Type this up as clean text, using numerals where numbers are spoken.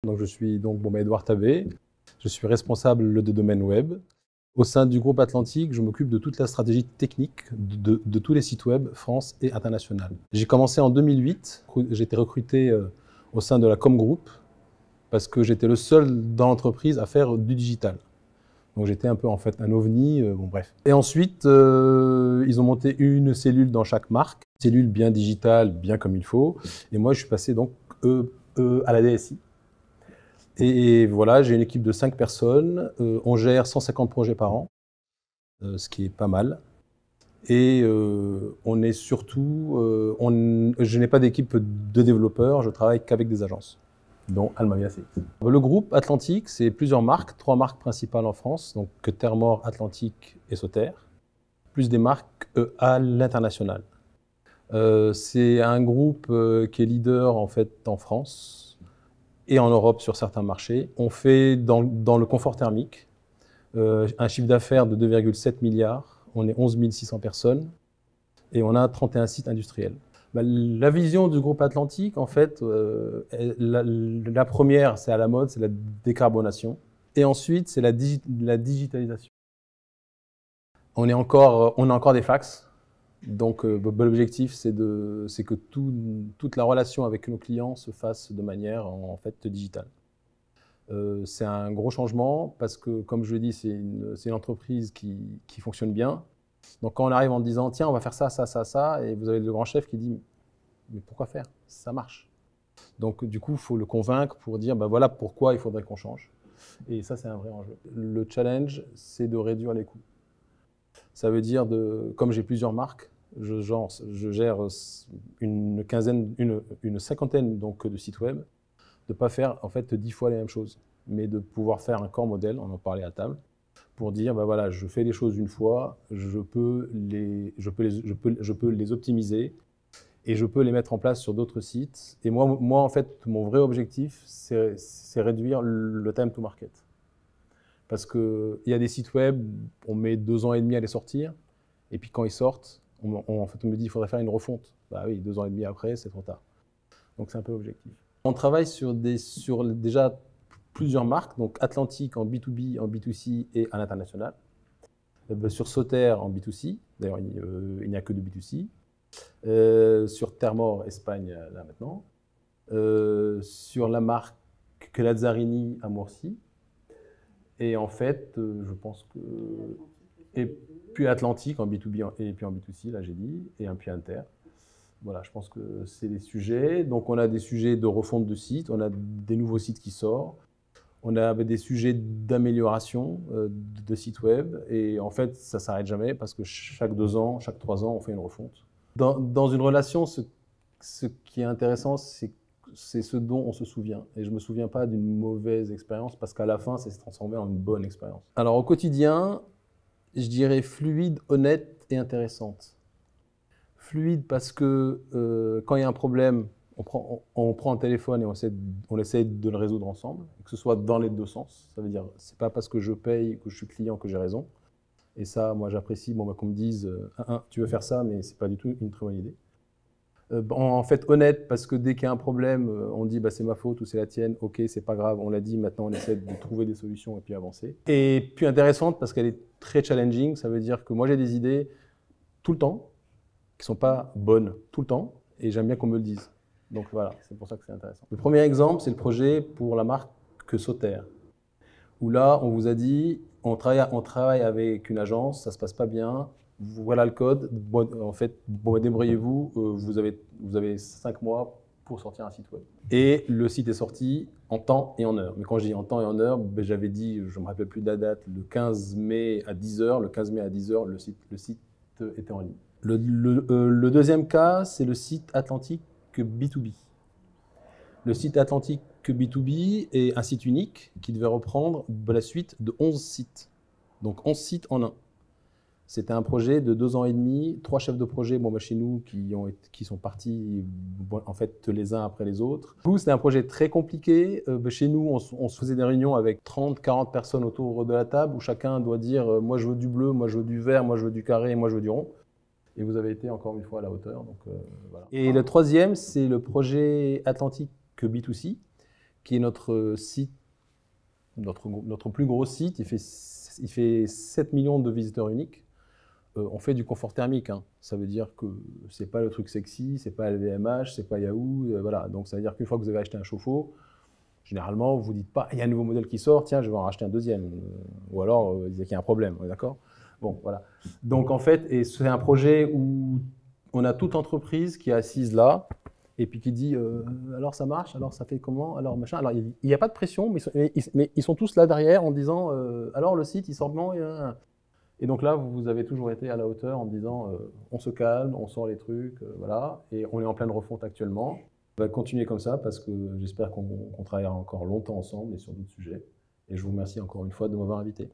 Donc, je suis donc Edouard Tabé, je suis responsable de domaine web. Au sein du groupe Atlantique, je m'occupe de toute la stratégie technique de tous les sites web France et international. J'ai commencé en 2008, j'ai été recruté au sein de la Com Group parce que j'étais le seul dans l'entreprise à faire du digital. Donc j'étais un peu en fait un ovni, bon bref. Et ensuite, ils ont monté une cellule dans chaque marque, cellule bien digitale, bien comme il faut. Et moi, je suis passé donc à la DSI. Et voilà, j'ai une équipe de 5 personnes. On gère 150 projets par an, ce qui est pas mal. Et on est surtout, je n'ai pas d'équipe de développeurs, je travaille qu'avec des agences, dont Almavia CX. Le groupe Atlantique, c'est plusieurs marques, 3 marques principales en France, donc Termor, Atlantique et Sauter, plus des marques à l'international. C'est un groupe qui est leader en fait en France et en Europe sur certains marchés. On fait dans le confort thermique un chiffre d'affaires de 2,7 milliards. On est 11 600 personnes et on a 31 sites industriels. La vision du groupe Atlantique, en fait, la première, c'est à la mode, c'est la décarbonation. Et ensuite, c'est la digitalisation. On a encore des fax. Donc, l'objectif, c'est que toute la relation avec nos clients se fasse de manière, en fait, digitale. C'est un gros changement parce que, comme je le dis, c'est une entreprise qui fonctionne bien. Donc, quand on arrive en disant, tiens, on va faire ça, ça, ça, ça, et vous avez le grand chef qui dit, mais pourquoi faire? Ça marche. Donc, du coup, il faut le convaincre pour dire, ben voilà pourquoi il faudrait qu'on change. Et ça, c'est un vrai enjeu. Le challenge, c'est de réduire les coûts. Ça veut dire, comme j'ai plusieurs marques, je gère une cinquantaine donc, de sites web, de ne pas faire en fait 10 fois les mêmes choses, mais de pouvoir faire un corps modèle, on en parlait à table, pour dire, ben voilà, je fais les choses une fois, je peux les optimiser et je peux les mettre en place sur d'autres sites. Et moi en fait, mon vrai objectif, c'est réduire le time to market. Parce qu'il y a des sites web, on met 2 ans et demi à les sortir, et puis quand ils sortent, en fait, on me dit qu'il faudrait faire une refonte. Bah oui, 2 ans et demi après, c'est trop tard. Donc c'est un peu l'objectif. On travaille sur déjà plusieurs marques, donc Atlantique en B2B, en B2C et à l'international. Sur Sauter en B2C, d'ailleurs il n'y a que de B2C. Sur Termor Espagne, là maintenant. Sur la marque Lazzarini à Murcie. Et en fait, je pense que... Et puis Atlantique en B2B et puis en B2C, là j'ai dit, et un puis Inter. Voilà, je pense que c'est les sujets. Donc on a des sujets de refonte de sites, on a des nouveaux sites qui sortent, on a des sujets d'amélioration de sites web, et en fait ça ne s'arrête jamais parce que chaque 2 ans, chaque 3 ans, on fait une refonte. Dans une relation, ce qui est intéressant, c'est ce dont on se souvient. Et je ne me souviens pas d'une mauvaise expérience parce qu'à la fin, ça s'est transformé en une bonne expérience. Alors au quotidien, je dirais fluide, honnête et intéressante. Fluide parce que quand il y a un problème, on prend un téléphone et on essaie de le résoudre ensemble, que ce soit dans les 2 sens. Ça veut dire, c'est pas parce que je paye, que je suis client que j'ai raison. Et ça, moi j'apprécie qu'on me dise, tu veux faire ça, mais c'est pas du tout une très bonne idée. En fait, honnête, parce que dès qu'il y a un problème, on dit c'est ma faute ou c'est la tienne, ok, c'est pas grave, on l'a dit, maintenant on essaie de trouver des solutions et puis avancer. Et puis intéressante parce qu'elle est très challenging, ça veut dire que moi j'ai des idées tout le temps, qui sont pas bonnes tout le temps, et j'aime bien qu'on me le dise. Donc voilà, c'est pour ça que c'est intéressant. Le premier exemple, c'est le projet pour la marque Sauter, où là, on vous a dit, on travaille avec une agence, ça se passe pas bien, voilà le code, en fait, débrouillez-vous, vous avez 5 mois pour sortir un site web. Et le site est sorti en temps et en heure. Mais quand je dis en temps et en heure, j'avais dit, je ne me rappelle plus de la date, le 15 mai à 10h. Le 15 mai à 10h, le site était en ligne. Le deuxième cas, c'est le site Atlantique B2B. Le site Atlantique B2B est un site unique qui devait reprendre la suite de 11 sites. Donc 11 sites en un. C'était un projet de 2 ans et demi, 3 chefs de projet chez nous qui sont partis en fait les uns après les autres. Du coup, c'était un projet très compliqué. Chez nous, on se faisait des réunions avec 30, 40 personnes autour de la table où chacun doit dire moi je veux du bleu, moi je veux du vert, moi je veux du carré, moi je veux du rond. Et vous avez été encore une fois à la hauteur. Donc, voilà. Et le troisième, c'est le projet Atlantique B2C qui est notre site, notre plus gros site. Il fait 7 millions de visiteurs uniques. On fait du confort thermique. Hein. Ça veut dire que c'est pas le truc sexy, c'est pas LVMH, c'est pas Yahoo. Voilà. Donc ça veut dire qu'une fois que vous avez acheté un chauffe-eau, généralement, vous ne dites pas, il y a un nouveau modèle qui sort, tiens, je vais en racheter un deuxième. Ou alors, il y a un problème, d'accord? Bon, voilà. Donc, en fait, et c'est un projet où on a toute entreprise qui est assise là, et puis qui dit, alors ça marche, alors ça fait comment, alors machin. Alors, il n'y a pas de pression, mais ils sont tous là derrière en disant, alors le site, il sort comment? Et donc là, vous avez toujours été à la hauteur en disant, on se calme, on sort les trucs, voilà, et on est en pleine refonte actuellement. On va continuer comme ça parce que j'espère qu'on travaillera encore longtemps ensemble et sur d'autres sujets. Et je vous remercie encore une fois de m'avoir invité.